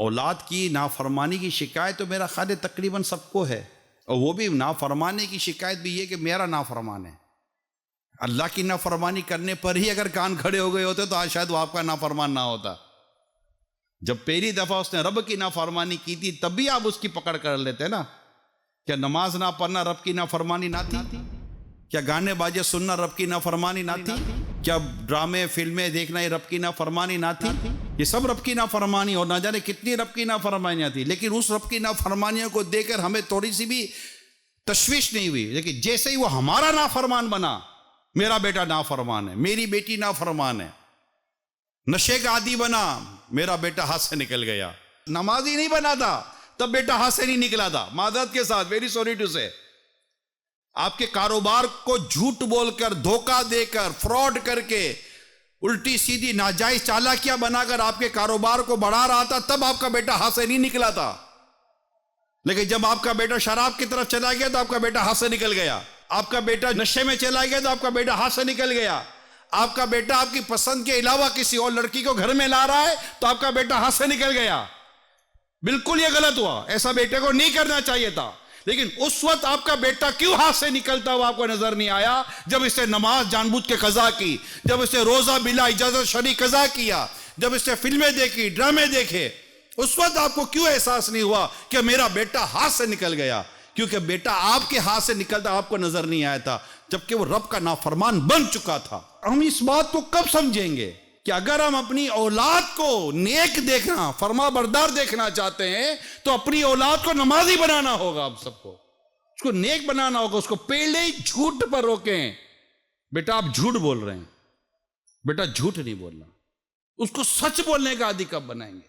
औलाद की नाफरमानी की शिकायत तो मेरा ख्याल तकरीबन सबको है, और वो भी नाफरमानी की शिकायत भी ये कि मेरा नाफरमान है। अल्लाह की नाफरमानी करने पर ही अगर कान खड़े हो गए होते तो आज शायद वो आपका नाफरमान ना होता। जब पहली दफा उसने रब की नाफरमानी की थी तब भी आप उसकी पकड़ कर लेते ना। क्या नमाज ना पढ़ना रब की नाफरमानी ना थी? क्या गाने बाजे सुनना रब की नाफरमानी ना थी? क्या ड्रामे फिल्में देखना ये रब की नाफरमानी ना थी? ये सब रब की नाफरमानी, और ना जाने कितनी रब की नाफरमानियां थी। लेकिन उस रब की नाफरमानियों को देखकर हमें थोड़ी सी भी तशवीश नहीं हुई। लेकिन जैसे ही वो हमारा नाफरमान बना, मेरा बेटा नाफरमान है, मेरी बेटी नाफरमान है, नशे का आदी बना, मेरा बेटा हाथ से निकल गया, नमाजी नहीं बना था तब बेटा हाथ से नहीं निकला था, मादरत के साथ, वेरी सॉरी टू से। आपके कारोबार को झूठ बोलकर, धोखा देकर, फ्रॉड करके, उल्टी सीधी नाजायज चालाकियां बनाकर आपके कारोबार को बढ़ा रहा था, तब आपका बेटा हाथ से नहीं निकला था। लेकिन जब आपका बेटा शराब की तरफ चला गया तो आपका बेटा हाथ से निकल गया। आपका बेटा नशे में चला गया तो आपका बेटा हाथ से निकल गया। आपका बेटा आपकी पसंद के अलावा किसी और लड़की को घर में ला रहा है तो आपका बेटा हाथ से निकल गया। बिल्कुल यह गलत हुआ, ऐसा बेटे को नहीं करना चाहिए था। लेकिन उस वक्त आपका बेटा क्यों हाथ से निकलता हुआ आपको नजर नहीं आया? जब इसने नमाज जानबूझ के कजा की, जब इसने रोजा बिला इजाजत शरी कजा किया, जब इसने फिल्में देखी, ड्रामे देखे, उस वक्त आपको क्यों एहसास नहीं हुआ कि मेरा बेटा हाथ से निकल गया? क्योंकि बेटा आपके हाथ से निकलता आपको नजर नहीं आया था, जबकि वो रब का नाफरमान बन चुका था। हम इस बात को कब समझेंगे कि अगर हम अपनी औलाद को नेक देखना, फरमाबरदार देखना चाहते हैं तो अपनी औलाद को नमाजी बनाना होगा। आप सबको उसको नेक बनाना होगा, उसको पहले ही झूठ पर रोकें। बेटा आप झूठ बोल रहे हैं, बेटा झूठ नहीं बोलना। उसको सच बोलने का आदी कब बनाएंगे?